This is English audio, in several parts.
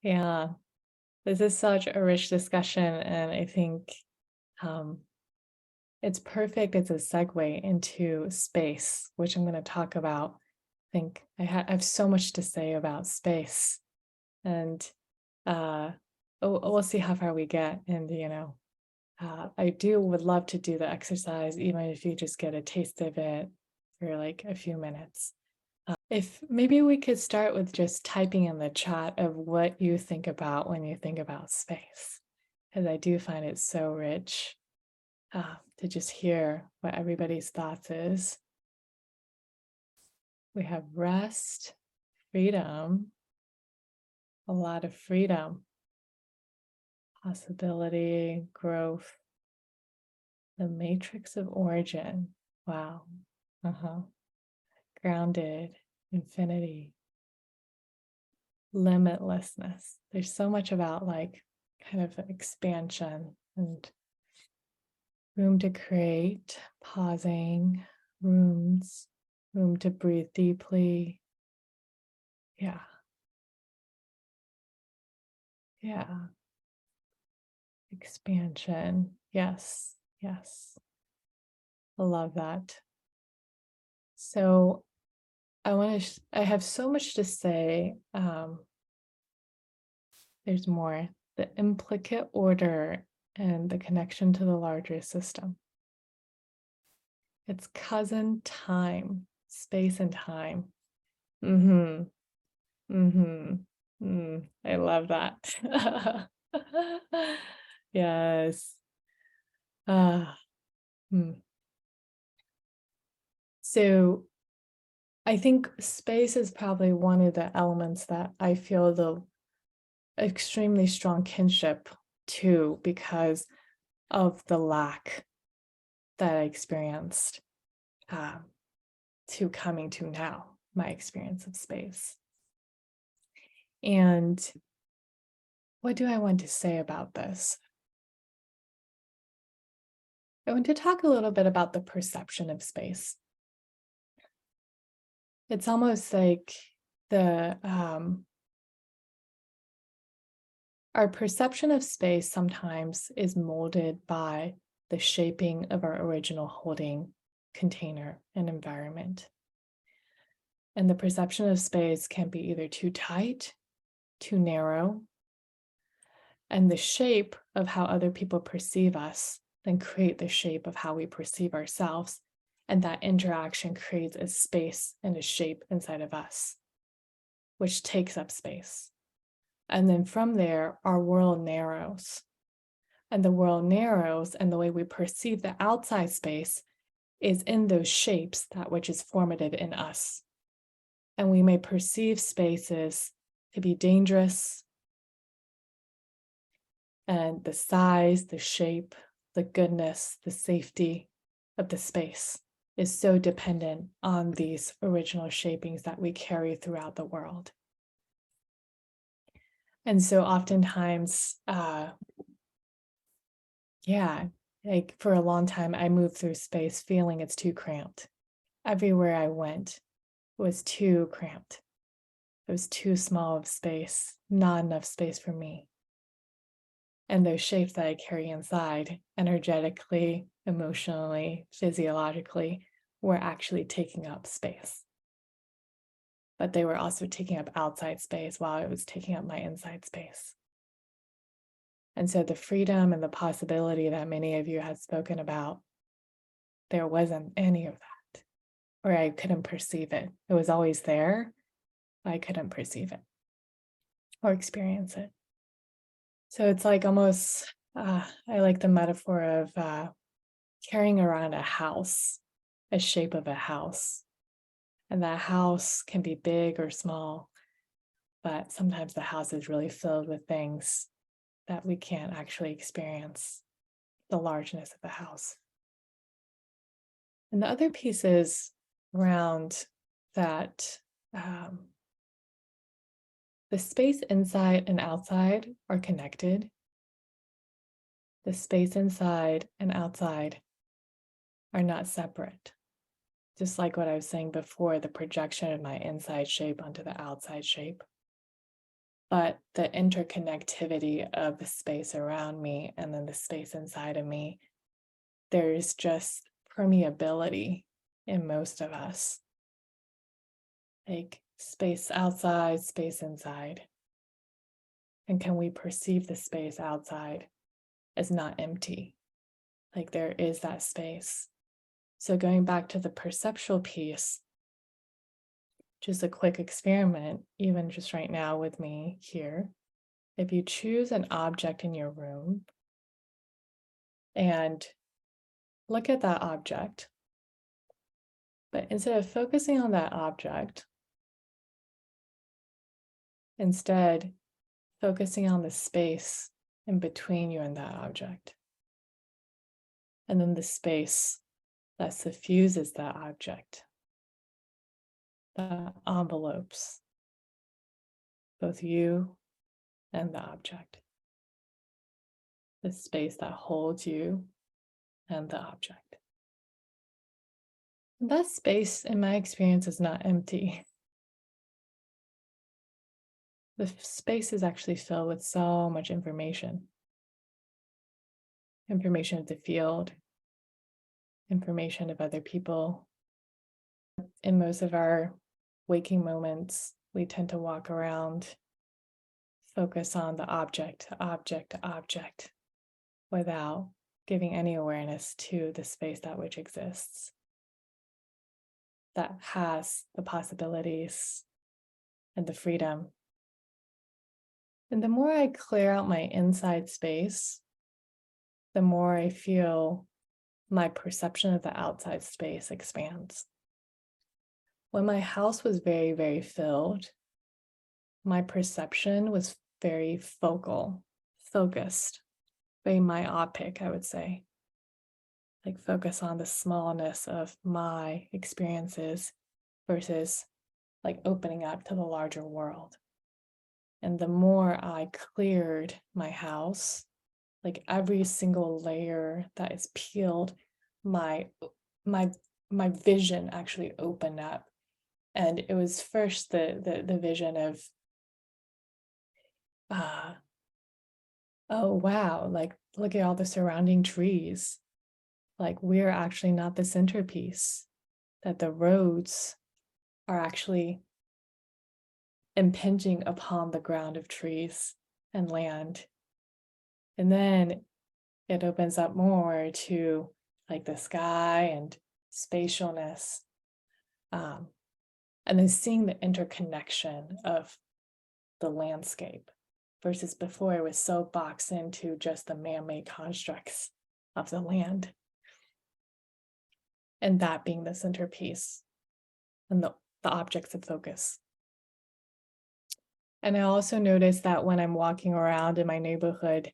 Yeah, this is such a rich discussion, and I think um, it's perfect. It's a segue into space, which I'm going to talk about. I think I have so much to say about space, and uh, we'll see how far we get. And I would love to do the exercise, even if you just get a taste of it for like a few minutes. If maybe we could start with just typing in the chat of what you think about when you think about space, because I do find it so rich to just hear what everybody's thoughts is. We have rest, freedom, a lot of freedom, possibility, growth, the matrix of origin. Wow. Uh-huh. Grounded, infinity, limitlessness. There's so much about like kind of expansion and room to create, pausing, room to breathe deeply. Yeah. Yeah. Expansion. Yes. Yes. I love that. So I have so much to say. There's more. The implicate order and the connection to the larger system. It's cousin time, space and time. Mm-hmm. Mm-hmm. I love that. Yes. Ah, hmm. So I think space is probably one of the elements that I feel the extremely strong kinship to because of the lack that I experienced um, to coming to now, my experience of space. And what do I want to say about this? I want to talk a little bit about the perception of space. It's almost like the our perception of space sometimes is molded by the shaping of our original holding container and environment. And the perception of space can be either too tight, too narrow, and the shape of how other people perceive us then create the shape of how we perceive ourselves. And that interaction creates a space and a shape inside of us, which takes up space. And then from there, our world narrows. And the world narrows, and the way we perceive the outside space is in those shapes, that which is formative in us. And we may perceive spaces to be dangerous, and the size, the shape, the goodness, the safety of the space is so dependent on these original shapings that we carry throughout the world. And so oftentimes, like for a long time, I moved through space feeling it's too cramped. Everywhere I went was too cramped. It was too small of space, not enough space for me. And those shapes that I carry inside, energetically, emotionally, physiologically, were actually taking up space. But they were also taking up outside space while I was taking up my inside space. And so the freedom and the possibility that many of you had spoken about, there wasn't any of that, or I couldn't perceive it. It was always there, but I couldn't perceive it or experience it. So it's like almost, I like the metaphor of carrying around a house, a shape of a house. And that house can be big or small, but sometimes the house is really filled with things that we can't actually experience the largeness of the house. And the other pieces around that, the space inside and outside are connected. The space inside and outside are not separate. Just like what I was saying before, the projection of my inside shape onto the outside shape. but the interconnectivity of the space around me and then the space inside of me, there's just permeability in most of us. Like space outside, space inside. And can we perceive the space outside as not empty? Like there is that space. So going back to the perceptual piece, just a quick experiment, even just right now with me here. If you choose an object in your room and look at that object, but instead of focusing on that object, instead focusing on the space in between you and that object. And then the space that suffuses that object, that envelopes both you and the object. The space that holds you and the object. And that space, in my experience, is not empty. The space is actually filled with so much information. Information of the field, information of other people. In most of our waking moments, we tend to walk around, focus on the object, without giving any awareness to the space that which exists, that has the possibilities and the freedom. And the more I clear out my inside space, the more I feel my perception of the outside space expands. When my house was very, very filled, my perception was very focused, very myopic, I would say. Like focus on the smallness of my experiences versus like opening up to the larger world. And the more I cleared my house, like every single layer that is peeled, my vision actually opened up. And it was first the vision of, oh wow, like look at all the surrounding trees. Like we're actually not the centerpiece, that the roads are actually impinging upon the ground of trees and land. And then it opens up more to like the sky and spatialness. And then seeing the interconnection of the landscape versus before it was so boxed into just the man-made constructs of the land. And that being the centerpiece and the objects of focus. And I also noticed that when I'm walking around in my neighborhood,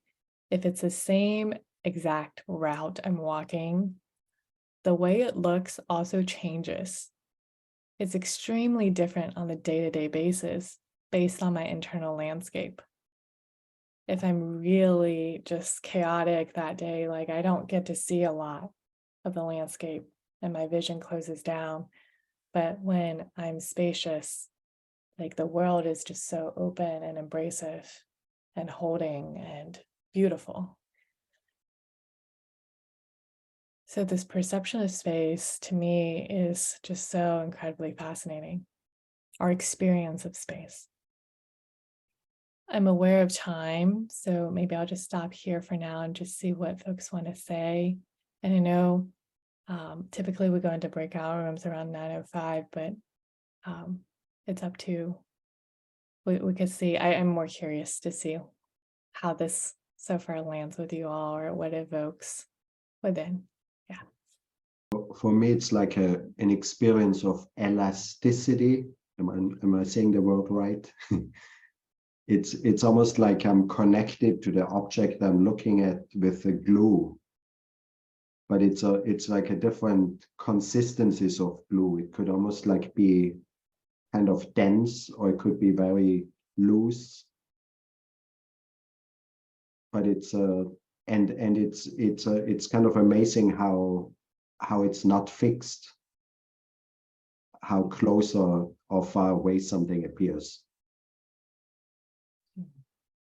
if it's the same exact route I'm walking, the way it looks also changes. It's extremely different on a day-to-day basis based on my internal landscape. If I'm really just chaotic that day, like I don't get to see a lot of the landscape and my vision closes down. But when I'm spacious, like the world is just so open and embracive and holding and beautiful. So this perception of space to me is just so incredibly fascinating. Our experience of space. I'm aware of time, so maybe I'll just stop here for now and just see what folks want to say. And I know typically we go into breakout rooms around 9:05, but it's up to, we could see, I'm more curious to see how this so far lands with you all or what evokes within. Yeah. For me, it's like an experience of elasticity. Am I saying the word right? It's almost like I'm connected to the object I'm looking at with a glue. But it's like a different consistencies of glue. It could almost like be kind of dense, or it could be very loose. But it's it's kind of amazing how it's not fixed, how close or far away something appears.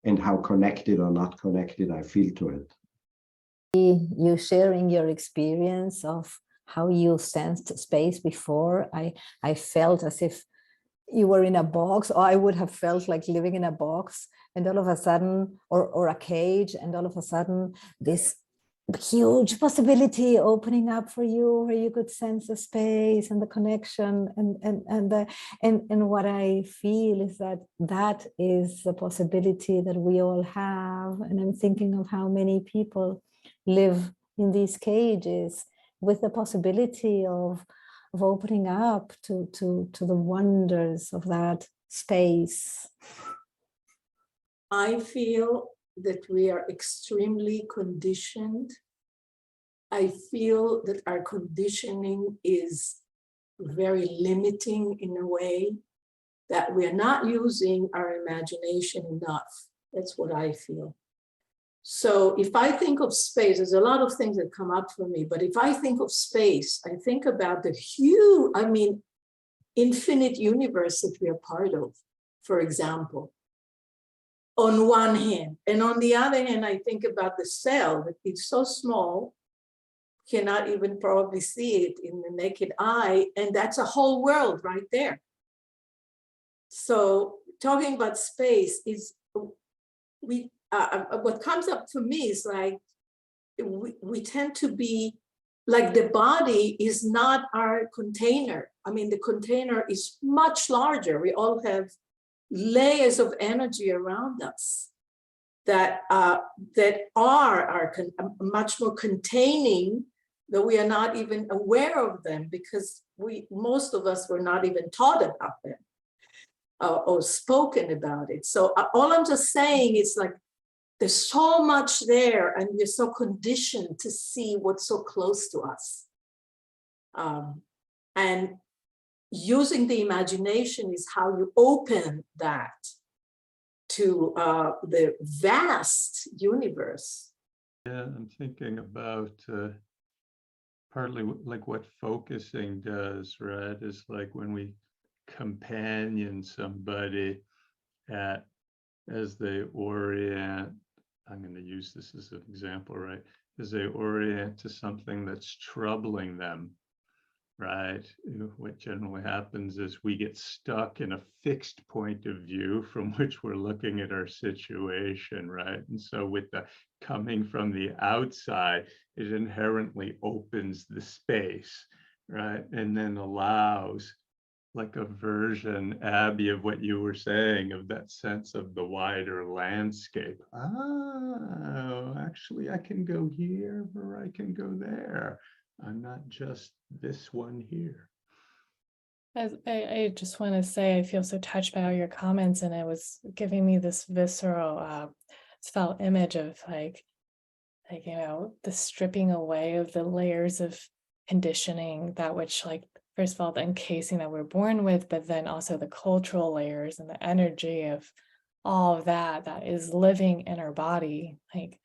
and how connected or not connected I feel to it. You sharing your experience of how you sensed space before, I felt as if you were in a box, or I would have felt like living in a box, and all of a sudden, or a cage, and all of a sudden this huge possibility opening up for you, where you could sense the space and the connection, and what I feel is that is the possibility that we all have. And I'm thinking of how many people live in these cages with the possibility of opening up to the wonders of that space. I feel that we are extremely conditioned. I feel that our conditioning is very limiting in a way, that we're not using our imagination enough. That's what I feel. So if I think of space, there's a lot of things that come up for me, but if I think of space, I think about the huge, infinite universe that we are part of, for example, on one hand. And on the other hand, I think about the cell, that it's so small, cannot even probably see it in the naked eye, and that's a whole world right there. So talking about space is, what comes up for me is like, we tend to be like, the body is not our container. The container is much larger. We all have layers of energy around us that are much more containing, that we are not even aware of them, because most of us were not even taught about them or spoken about it. So all I'm just saying is, like, there's so much there, and we're so conditioned to see what's so close to us. And using the imagination is how you open that to the vast universe. Yeah, I'm thinking about partly like what focusing does, right? Is like when we companion somebody as they orient, I'm going to use this as an example, right? As they orient to something that's troubling them, right? What generally happens is we get stuck in a fixed point of view from which we're looking at our situation, right? And so with the coming from the outside, it inherently opens the space, right? And then allows, like a version, Abby, of what you were saying, of that sense of the wider landscape. Oh, actually, I can go here, or I can go there. I'm not just this one here. As I just want to say, I feel so touched by all your comments, and it was giving me this visceral, felt image of like the stripping away of the layers of conditioning, that which, like, first of all, the encasing that we're born with, but then also the cultural layers and the energy of all of that is living in our body. Like,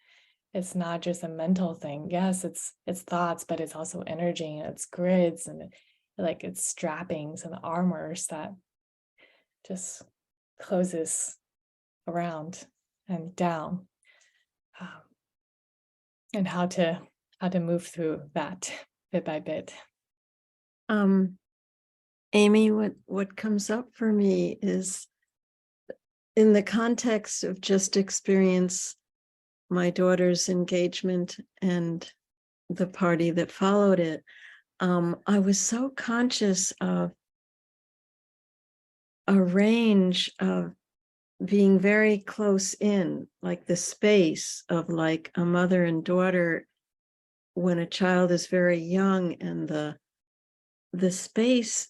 it's not just a mental thing. Yes, it's thoughts, but it's also energy, and it's grids, and like it's strappings and armors that just closes around and down, and how to move through that bit by bit. Amy, what comes up for me is, in the context of just experience my daughter's engagement and the party that followed it, I was so conscious of a range of being very close in, like the space of like a mother and daughter when a child is very young, and the space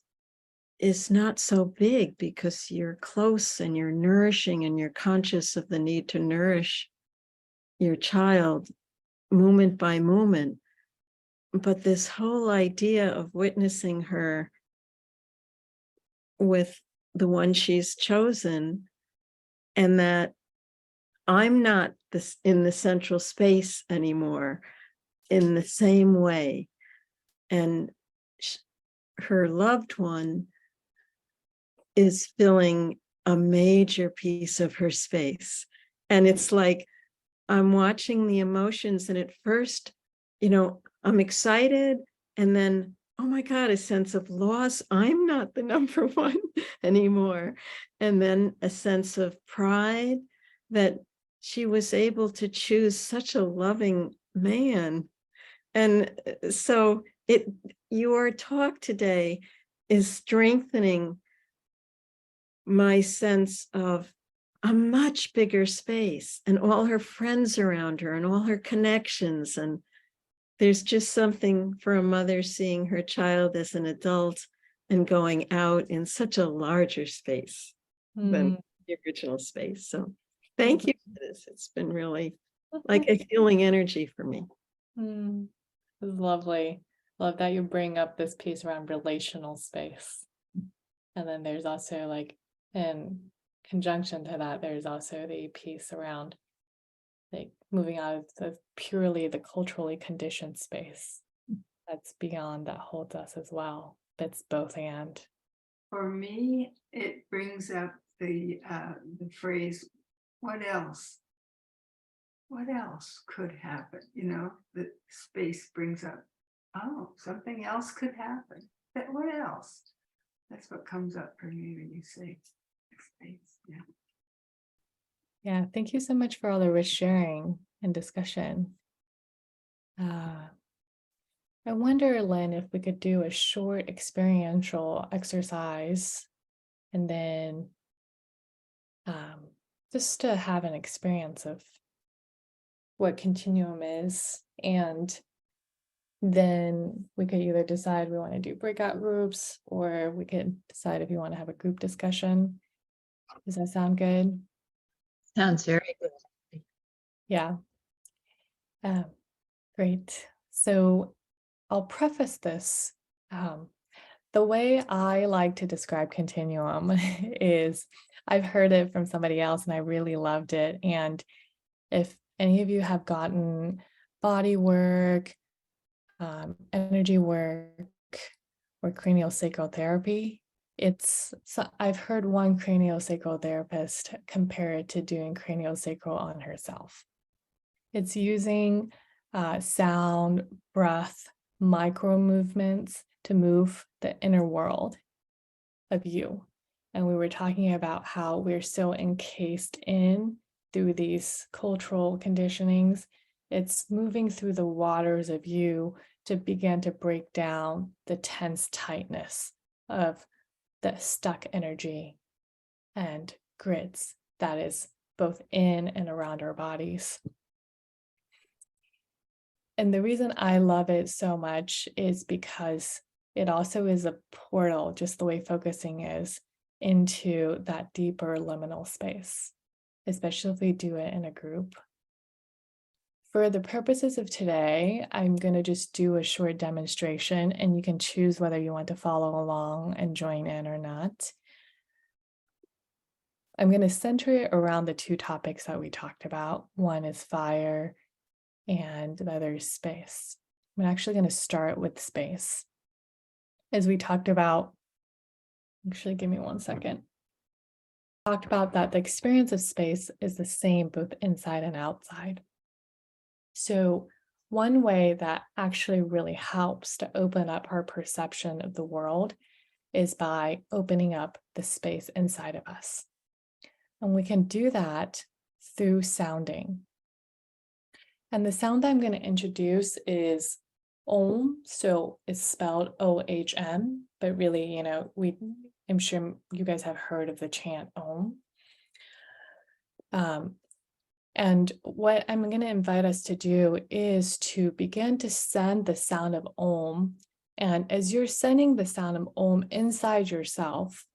is not so big because you're close and you're nourishing and you're conscious of the need to nourish your child moment by moment. But this whole idea of witnessing her with the one she's chosen, and that I'm not in the central space anymore in the same way, and her loved one is filling a major piece of her space. And it's like, I'm watching the emotions, and at first, I'm excited, and then, oh my God, a sense of loss. I'm not the number one anymore. And then a sense of pride that she was able to choose such a loving man. And so your talk today is strengthening my sense of a much bigger space and all her friends around her and all her connections. And there's just something for a mother seeing her child as an adult and going out in such a larger space than the original space. So thank you for this. It's been really like a healing energy for me. This is lovely. Love that you bring up this piece around relational space. And then there's also, like, in conjunction to that, there's also the piece around like moving out of the purely the culturally conditioned space that's beyond, that holds us as well. That's both and. For me, it brings up the phrase, what else? What else could happen? The space brings up, oh, something else could happen. What else? That's what comes up for me when you say space. Yeah. Yeah, thank you so much for all the rich sharing and discussion. I wonder, Lynn, if we could do a short experiential exercise and then just to have an experience of what continuum is. And then we could either decide we want to do breakout groups, or we could decide if you want to have a group discussion. Does that sound good? Sounds very good. Yeah. Great. So I'll preface this. The way I like to describe continuum is, I've heard it from somebody else and I really loved it. And if any of you have gotten body work, energy work, or craniosacral therapy, I've heard one craniosacral therapist compare it to doing craniosacral on herself. It's using sound, breath, micro movements to move the inner world of you. And we were talking about how we're still encased in through these cultural conditionings. It's moving through the waters of you to begin to break down the tense tightness of the stuck energy and grids that is both in and around our bodies. And the reason I love it so much is because it also is a portal, just the way focusing is, into that deeper liminal space, especially if we do it in a group. For the purposes of today, I'm going to just do a short demonstration, and you can choose whether you want to follow along and join in or not. I'm going to center it around the two topics that we talked about. One is fire, and the other is space. I'm actually going to start with space. As we talked about, actually give me 1 second. Talked about that the experience of space is the same both inside and outside. So one way that actually really helps to open up our perception of the world is by opening up the space inside of us. And we can do that through sounding. And the sound I'm going to introduce is Om. So it's spelled O-H-M, but really, I'm sure you guys have heard of the chant Om. And what I'm going to invite us to do is to begin to send the sound of Om. And as you're sending the sound of Om inside yourself,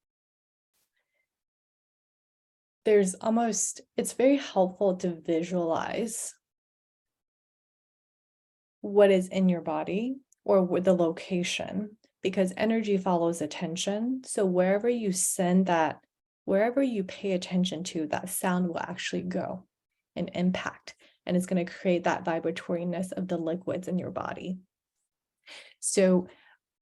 it's very helpful to visualize what is in your body or the location, because energy follows attention. So wherever you send that, wherever you pay attention to, that sound will actually go and impact, and it's going to create that vibratoriness of the liquids in your body. So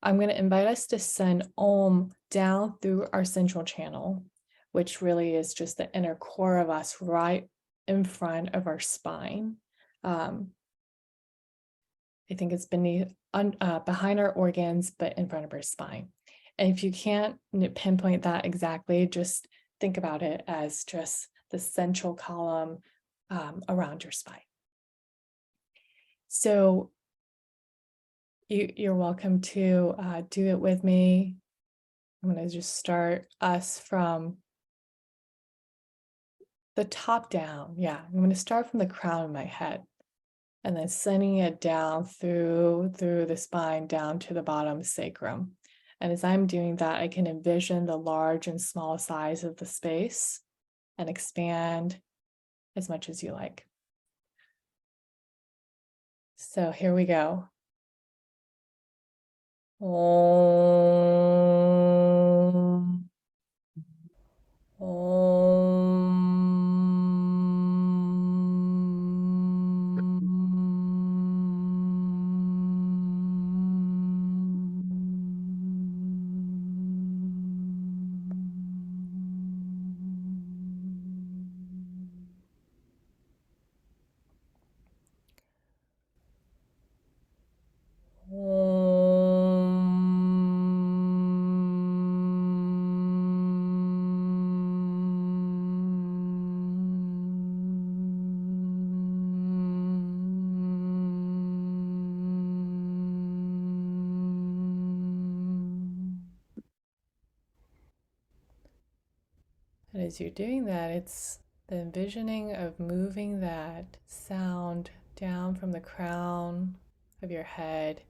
I'm going to invite us to send Om down through our central channel, which really is just the inner core of us, right in front of our spine. I think it's beneath, behind our organs, but in front of our spine. And if you can't pinpoint that exactly, just think about it as just the central column around your spine. So you're welcome to do it with me. I'm going to just start us from the top down. Yeah, I'm going to start from the crown of my head and then sending it down through the spine down to the bottom sacrum. And as I'm doing that, I can envision the large and small size of the space and expand as much as you like. So here we go. Om. And as you're doing that, it's the envisioning of moving that sound down from the crown of your head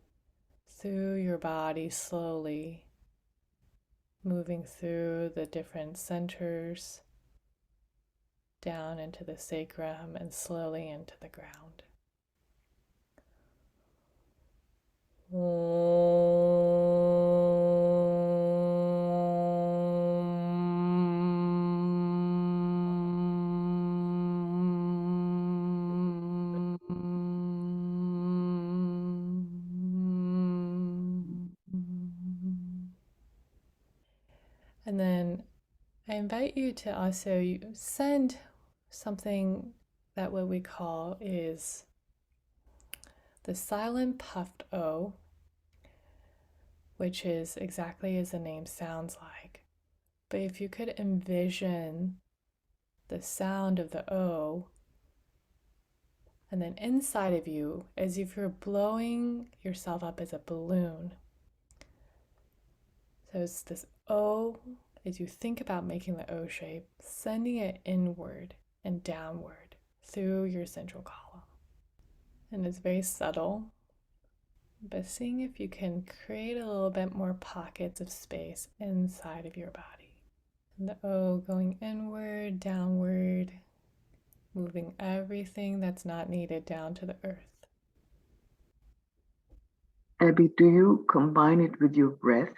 through your body slowly, moving through the different centers, down into the sacrum and slowly into the ground. And then I invite you to also send something that what we call is the silent puffed O, which is exactly as the name sounds like. But if you could envision the sound of the O, and then inside of you, as if you're blowing yourself up as a balloon. So it's this O, as you think about making the O shape, sending it inward and downward through your central column. And it's very subtle, but seeing if you can create a little bit more pockets of space inside of your body. And the O going inward, downward, moving everything that's not needed down to the earth. Abby, do you combine it with your breath?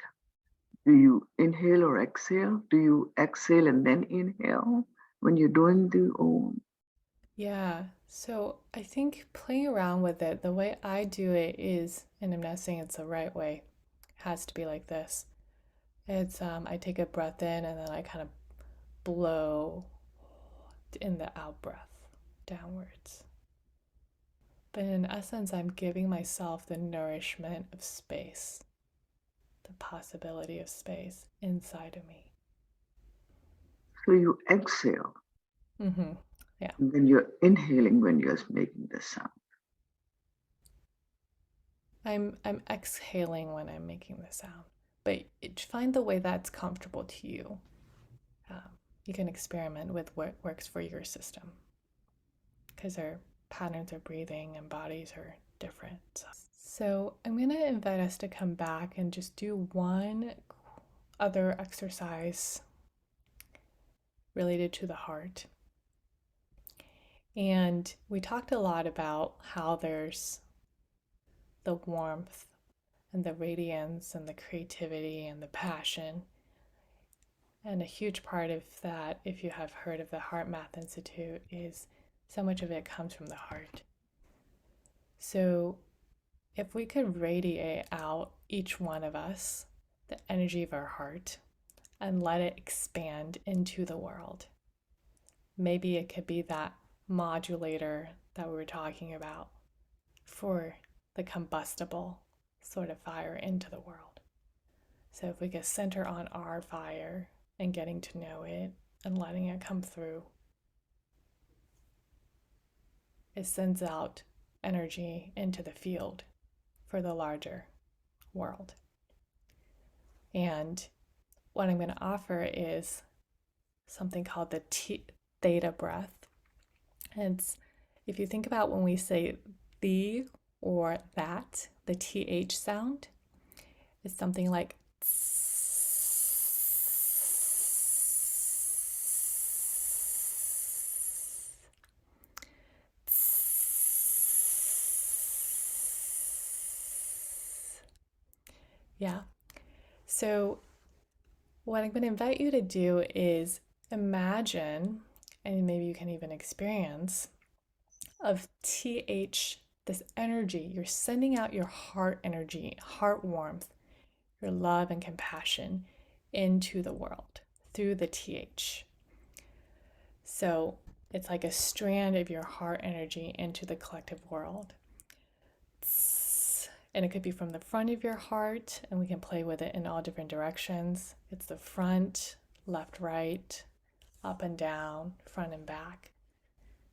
Do you inhale or exhale? Do you exhale and then inhale when you're doing the Om? Yeah, so I think playing around with it, the way I do it is, and I'm not saying it's the right way, it has to be like this. It's I take a breath in and then I kind of blow in the out breath downwards. But in essence, I'm giving myself the nourishment of space, the possibility of space inside of me. So you exhale. Mm-hmm. Yeah. And then you're inhaling when you're making the sound. I'm exhaling when I'm making the sound, but find the way that's comfortable to you. You can experiment with what works for your system, because our patterns of breathing and bodies are different. So I'm going to invite us to come back and just do one other exercise related to the heart. And we talked a lot about how there's the warmth and the radiance and the creativity and the passion. And a huge part of that, if you have heard of the Heart Math Institute, is so much of it comes from the heart. So if we could radiate out, each one of us, the energy of our heart and let it expand into the world. Maybe it could be that modulator that we were talking about for the combustible sort of fire into the world. So if we could center on our fire and getting to know it and letting it come through, it sends out energy into the field for the larger world. And what I'm going to offer is something called the theta breath. And if you think about when we say the or that, the TH sound is something like yeah. So what I'm going to invite you to do is imagine, and maybe you can even experience, of TH, this energy. You're sending out your heart energy, heart warmth, your love and compassion into the world through the TH. So it's like a strand of your heart energy into the collective world. And it could be from the front of your heart, and we can play with it in all different directions. It's the front, left, right, up and down, front and back.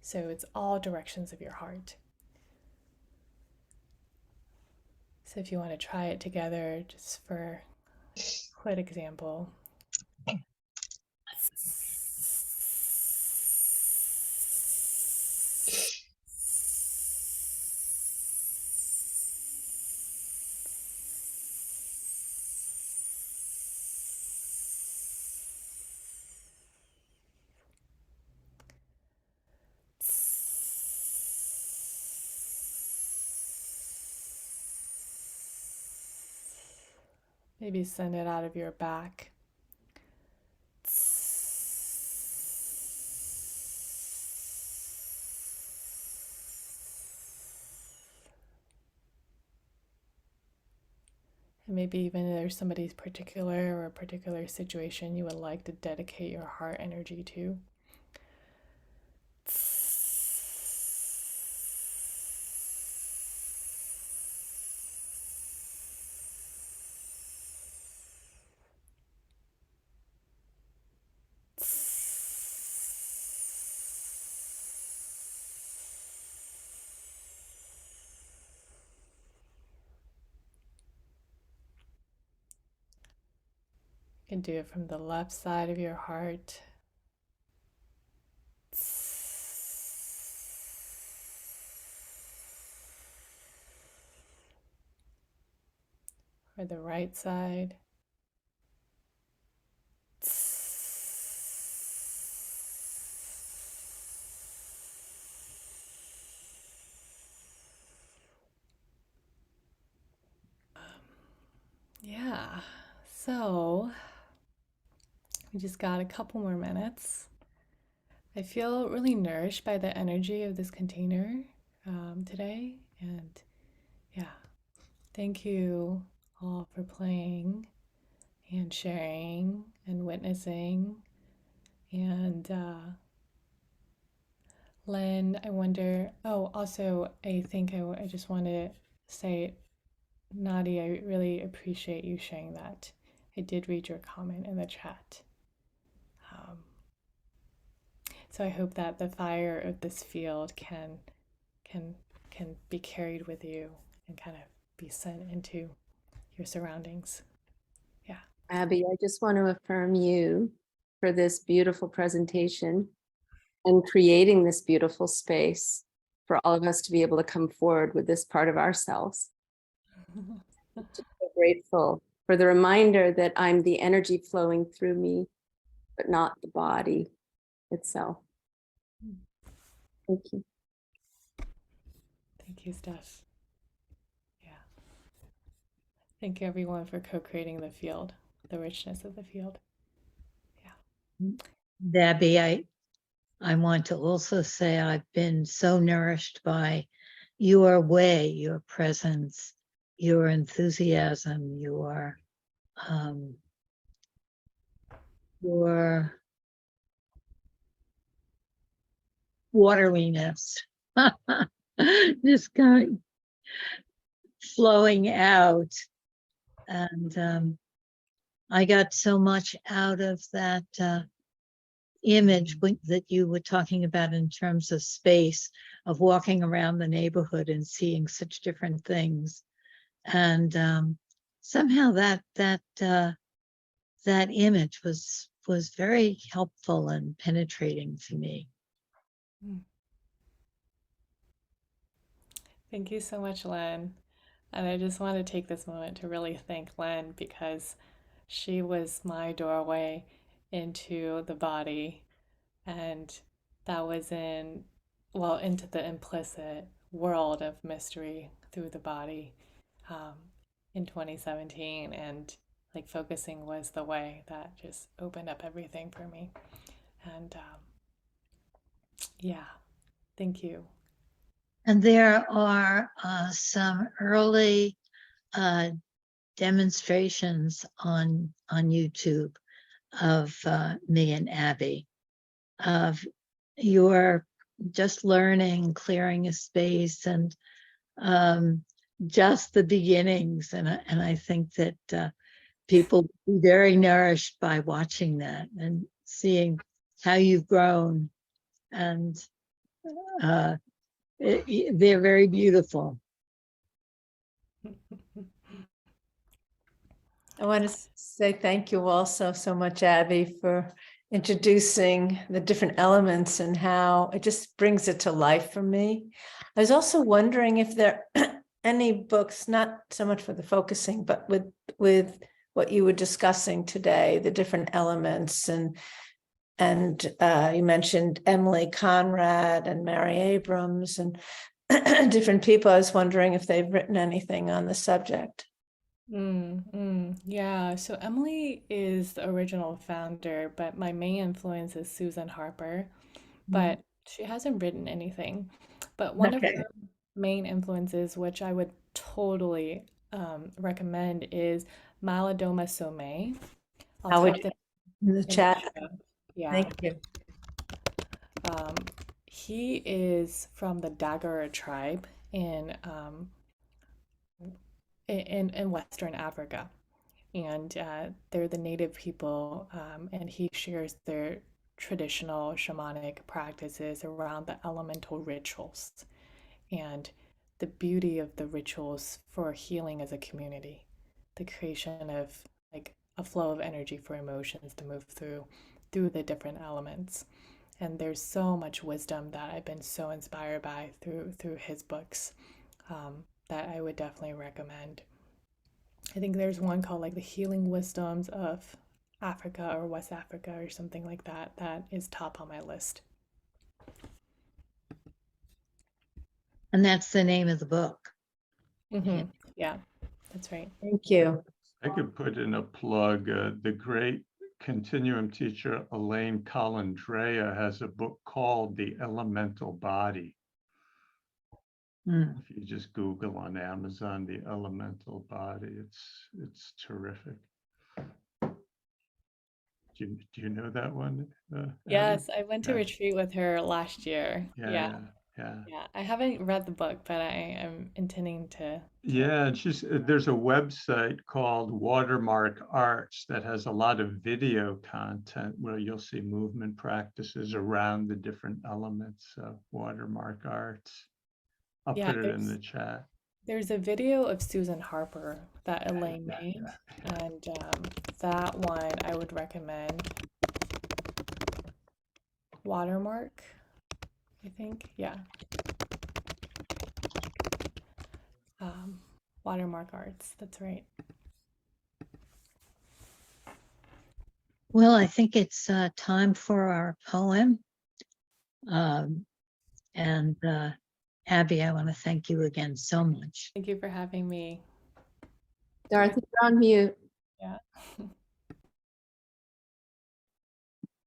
So it's all directions of your heart. So if you want to try it together, just for a quick example. Maybe send it out of your back. And maybe even there's somebody's particular or a particular situation you would like to dedicate your heart energy to. You can do it from the left side of your heart. Or the right side. Yeah, so we just got a couple more minutes. I feel really nourished by the energy of this container today. And yeah, thank you all for playing and sharing and witnessing. And Lynn, I wonder, oh, also, I think I just want to say, Nadi, I really appreciate you sharing that. I did read your comment in the chat. So I hope that the fire of this field can be carried with you and kind of be sent into your surroundings. Yeah. Abby, I just want to affirm you for this beautiful presentation and creating this beautiful space for all of us to be able to come forward with this part of ourselves. Just so grateful for the reminder that I'm the energy flowing through me, but not the body itself. Thank you. Thank you, Steph. Yeah. Thank you, everyone, for co-creating the field, the richness of the field. Yeah. Debbie, I want to also say I've been so nourished by your way, your presence, your enthusiasm, your waterliness. Just kind of flowing out. And I got so much out of that image that you were talking about in terms of space, of walking around the neighborhood and seeing such different things. And somehow that image was very helpful and penetrating to me. Thank you so much, Len. And I just want to take this moment to really thank Len, because she was my doorway into the body. And that was into the implicit world of mystery through the body in 2017. And like focusing was the way that just opened up everything for me. And yeah, thank you. And there are some early demonstrations on YouTube of me and Abby, of your just learning, clearing a space, and just the beginnings. And I think that people will be very nourished by watching that and seeing how you've grown. And they're very beautiful. I want to say thank you also so much, Abby, for introducing the different elements and how it just brings it to life for me. I was also wondering if there are any books, not so much for the focusing, but with what you were discussing today, the different elements, and you mentioned Emily Conrad and Mary Abrams and different people. I was wondering if they've written anything on the subject. Yeah, so Emily is the original founder, but my main influence is Susan Harper, but she hasn't written anything. But one of her main influences, which I would totally recommend, is Malidoma Somé. I'll type that in the chat. Yeah. Thank you. He is from the Dagara tribe in Western Africa, and they're the native people, and he shares their traditional shamanic practices around the elemental rituals and the beauty of the rituals for healing as a community, the creation of like a flow of energy for emotions to move through the different elements. And there's so much wisdom that I've been so inspired by through his books, that I would definitely recommend. I think there's one called like the Healing Wisdoms of Africa or West Africa or something like that, that is top on my list. And that's the name of the book. Yeah, that's right. Thank you. I could put in a plug. The great continuum teacher Elaine Colandrea has a book called The Elemental Body. If you just Google on Amazon, The Elemental Body, it's terrific. Do you know that one? Yes, I went to retreat with her last year. Yeah. I haven't read the book, but I am intending to. Yeah, and there's a website called Watermark Arts that has a lot of video content where you'll see movement practices around the different elements of Watermark Arts. I'll put it in the chat. There's a video of Susan Harper that Elaine made, and that one I would recommend. Watermark, I think, yeah. Watermark Arts, that's right. Well, I think it's time for our poem. And Abby, I want to thank you again so much. Thank you for having me. Dorothy, you're on mute. Yeah.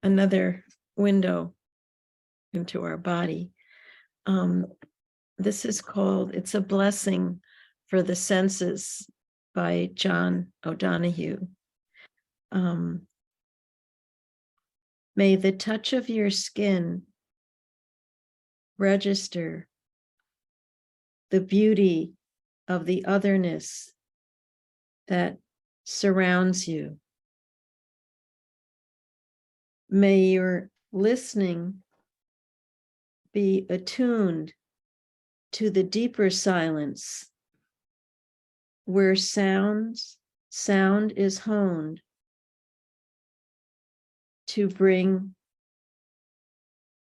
Another window into our body. This is called It's a Blessing for the Senses by John O'Donohue. May the touch of your skin register the beauty of the otherness that surrounds you. May your listening be attuned to the deeper silence where sound is honed to bring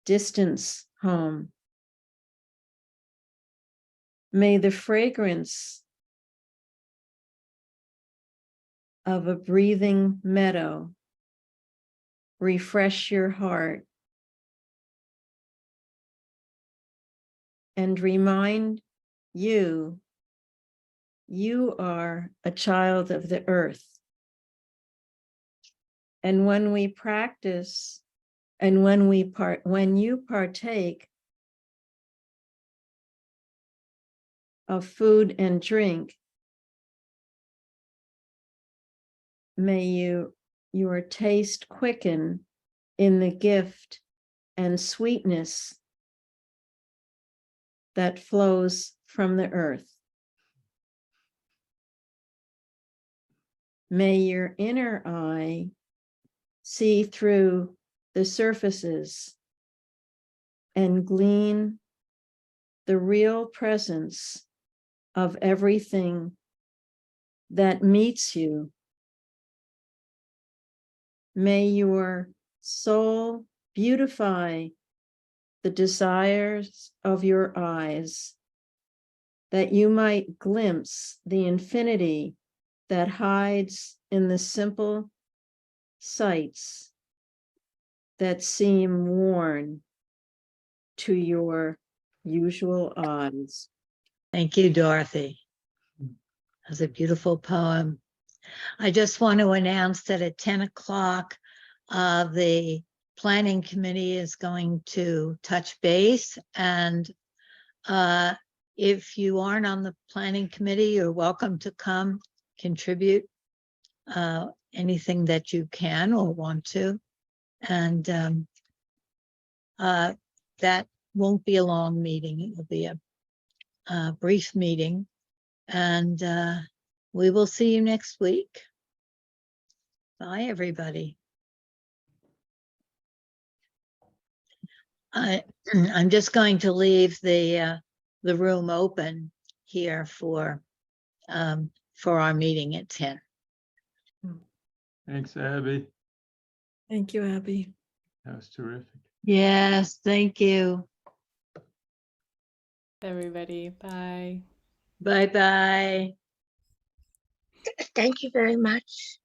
distance home. May the fragrance of a breathing meadow refresh your heart and remind you are a child of the earth. And when we practice, and when you partake of food and drink, may your taste quicken in the gift and sweetness that flows from the earth. May your inner eye see through the surfaces and glean the real presence of everything that meets you. May your soul beautify the desires of your eyes, that you might glimpse the infinity that hides in the simple sights that seem worn to your usual eyes. Thank you, Dorothy. That's a beautiful poem. I just want to announce that at 10 o'clock, the planning committee is going to touch base. And if you aren't on the planning committee, you're welcome to come contribute anything that you can or want to. And that won't be a long meeting. It will be a brief meeting. And we will see you next week. Bye, everybody. I'm just going to leave the room open here for our meeting at 10. Thanks, Abby. Thank you, Abby. That was terrific. Yes, thank you. Everybody, bye. Bye-bye. Thank you very much.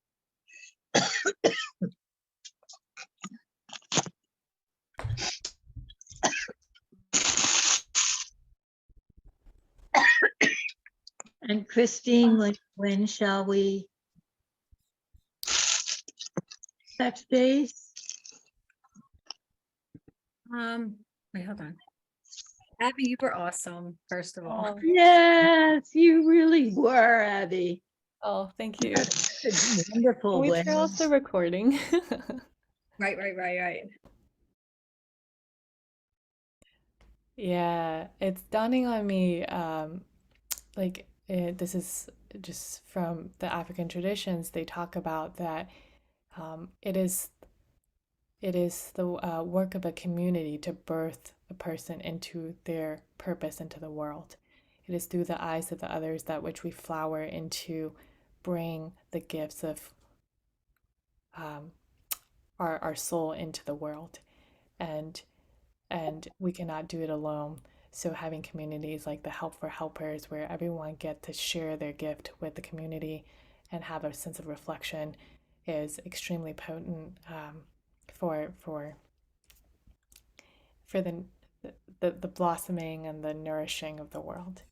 And Christine, when shall we touch base? Wait, hold on. Abby, you were awesome, first of all. Oh, Yes, you really were, Abby. oh, thank you. That's a wonderful Can we way. turn off the recording? Right. Yeah, it's dawning on me, this is just from the African traditions. They talk about that it is the work of a community to birth a person into their purpose into the world. It is through the eyes of the others that which we flower into, bring the gifts of our soul into the world, and we cannot do it alone. So having communities like the Help for Helpers, where everyone gets to share their gift with the community and have a sense of reflection, is extremely potent for the blossoming and the nourishing of the world.